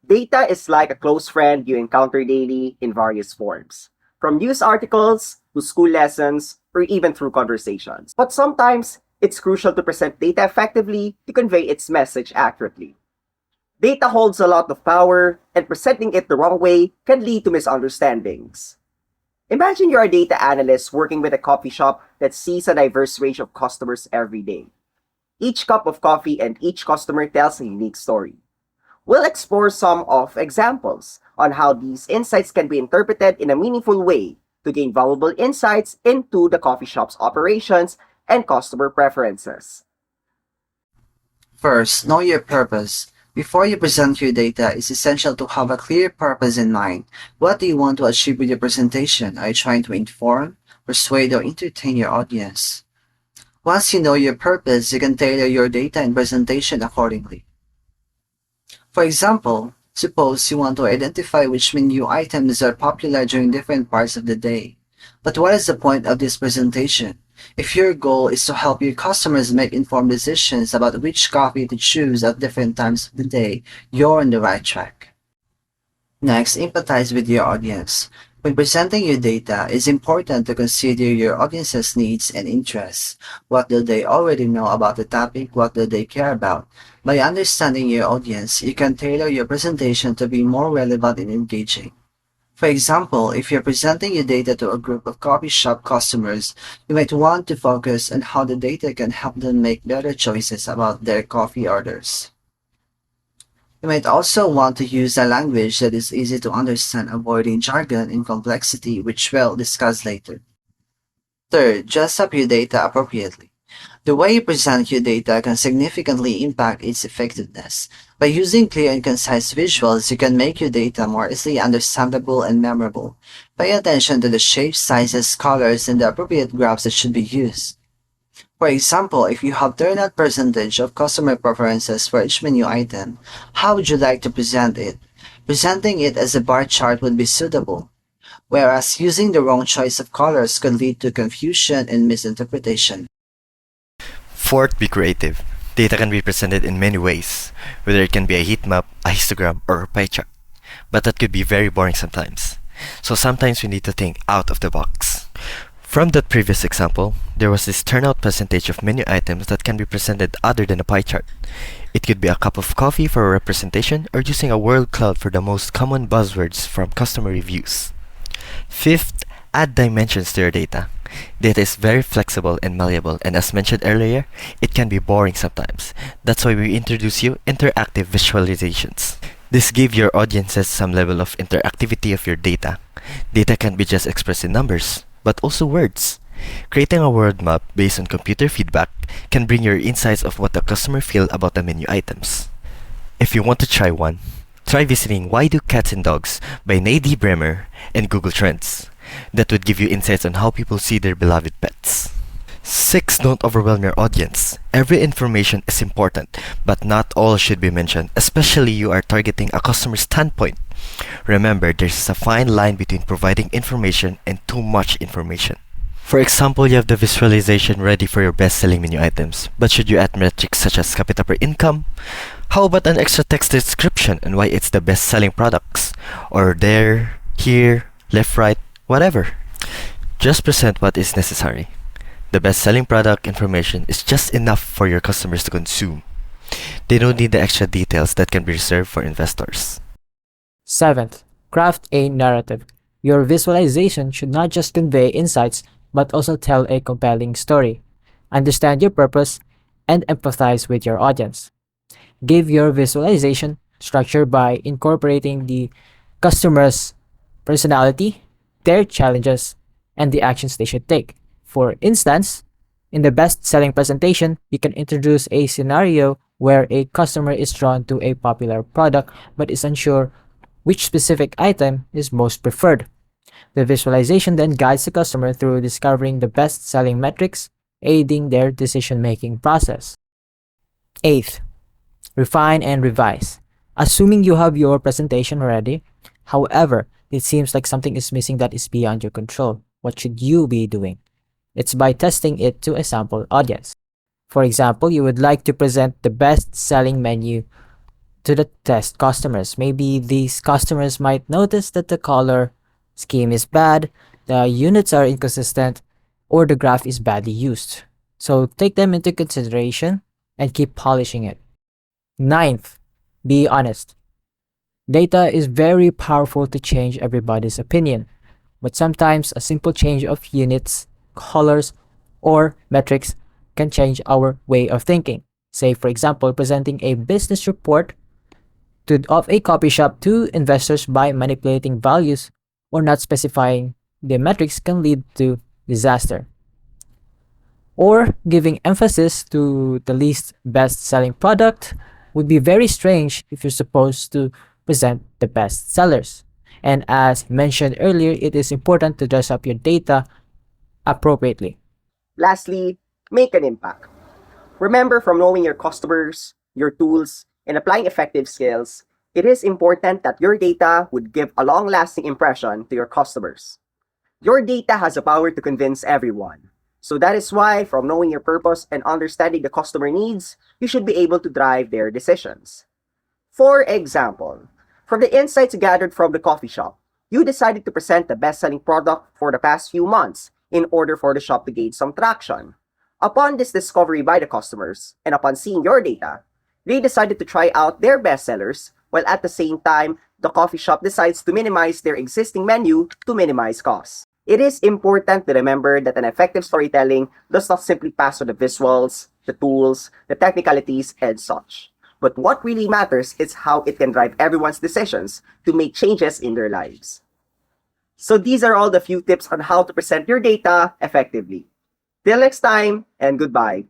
Data is like a close friend you encounter daily in various forms, from news articles to school lessons or even through conversations. But sometimes it's crucial to present data effectively to convey its message accurately. Data holds a lot of power, and presenting it the wrong way can lead to misunderstandings. Imagine you're a data analyst working with a coffee shop that sees a diverse range of customers every day. Each cup of coffee and each customer tells a unique story. We'll explore some of examples on how these insights can be interpreted in a meaningful way to gain valuable insights into the coffee shop's operations and customer preferences. First, know your purpose. Before you present your data, it's essential to have a clear purpose in mind. What do you want to achieve with your presentation? Are you trying to inform, persuade, or entertain your audience? Once you know your purpose, you can tailor your data and presentation accordingly. For example, suppose you want to identify which menu items are popular during different parts of the day. But what is the point of this presentation? If your goal is to help your customers make informed decisions about which coffee to choose at different times of the day, you're on the right track. Next, empathize with your audience. When presenting your data, it's important to consider your audience's needs and interests. What do they already know about the topic? What do they care about? By understanding your audience, you can tailor your presentation to be more relevant and engaging. For example, if you're presenting your data to a group of coffee shop customers, you might want to focus on how the data can help them make better choices about their coffee orders. You might also want to use a language that is easy to understand, avoiding jargon and complexity, which we'll discuss later. Third, dress up your data appropriately. The way you present your data can significantly impact its effectiveness. By using clear and concise visuals, you can make your data more easily understandable and memorable. Pay attention to the shapes, sizes, colors, and the appropriate graphs that should be used. For example, if you have turnout percentage of customer preferences for each menu item, how would you like to present it? Presenting it as a bar chart would be suitable, whereas using the wrong choice of colors could lead to confusion and misinterpretation. Fourth, be creative. Data can be presented in many ways, whether it can be a heat map, a histogram, or a pie chart. But that could be very boring sometimes. So sometimes we need to think out of the box. From that previous example, there was this turnout percentage of menu items that can be presented other than a pie chart. It could be a cup of coffee for a representation or using a word cloud for the most common buzzwords from customer reviews. Fifth, add dimensions to your data. Data is very flexible and malleable, and as mentioned earlier, it can be boring sometimes. That's why we introduce you interactive visualizations. This gives your audiences some level of interactivity of your data. Data can't be just expressed in numbers, but also words. Creating a word map based on computer feedback can bring your insights of what the customer feel about the menu items. If you want to try one, try visiting Why Do Cats and Dogs by Nadie Bremer and Google Trends. That would give you insights on how people see their beloved pets. 6. Don't overwhelm your audience. Every information is important, but not all should be mentioned, especially you are targeting a customer standpoint. Remember, there's a fine line between providing information and too much information. For example, you have the visualization ready for your best-selling menu items, but should you add metrics such as capita per income? How about an extra text description on why it's the best-selling products? Or there, here, left, right, whatever. Just present what is necessary. The best-selling product information is just enough for your customers to consume. They don't need the extra details that can be reserved for investors. Seventh, craft a narrative. Your visualization should not just convey insights, but also tell a compelling story. Understand your purpose and empathize with your audience. Give your visualization structure by incorporating the customer's personality, their challenges, and the actions they should take. For instance, in the best-selling presentation, you can introduce a scenario where a customer is drawn to a popular product but is unsure which specific item is most preferred. The visualization then guides the customer through discovering the best-selling metrics, aiding their decision-making process. Eighth, refine and revise. Assuming you have your presentation ready, however, it seems like something is missing that is beyond your control. What should you be doing? It's by testing it to a sample audience. For example, you would like to present the best-selling menu to the test customers. Maybe these customers might notice that the color scheme is bad, the units are inconsistent, or the graph is badly used. So take them into consideration and keep polishing it. Ninth, be honest. Data is very powerful to change everybody's opinion, but sometimes a simple change of units, colors, or metrics can change our way of thinking. Say, for example, presenting a business report of a coffee shop to investors by manipulating values or not specifying the metrics can lead to disaster. Or giving emphasis to the least best selling product would be very strange if you're supposed to present the best sellers. And as mentioned earlier, it is important to dress up your data appropriately. Lastly, make an impact. Remember, from knowing your customers, your tools, and applying effective skills, it is important that your data would give a long-lasting impression to your customers. Your data has the power to convince everyone. So that is why, from knowing your purpose and understanding the customer needs, you should be able to drive their decisions. For example, from the insights gathered from the coffee shop, you decided to present the best-selling product for the past few months in order for the shop to gain some traction. Upon this discovery by the customers, and upon seeing your data, they decided to try out their bestsellers, while at the same time, the coffee shop decides to minimize their existing menu to minimize costs. It is important to remember that an effective storytelling does not simply pass on the visuals, the tools, the technicalities, and such. But what really matters is how it can drive everyone's decisions to make changes in their lives. So these are all the few tips on how to present your data effectively. Till next time, and goodbye.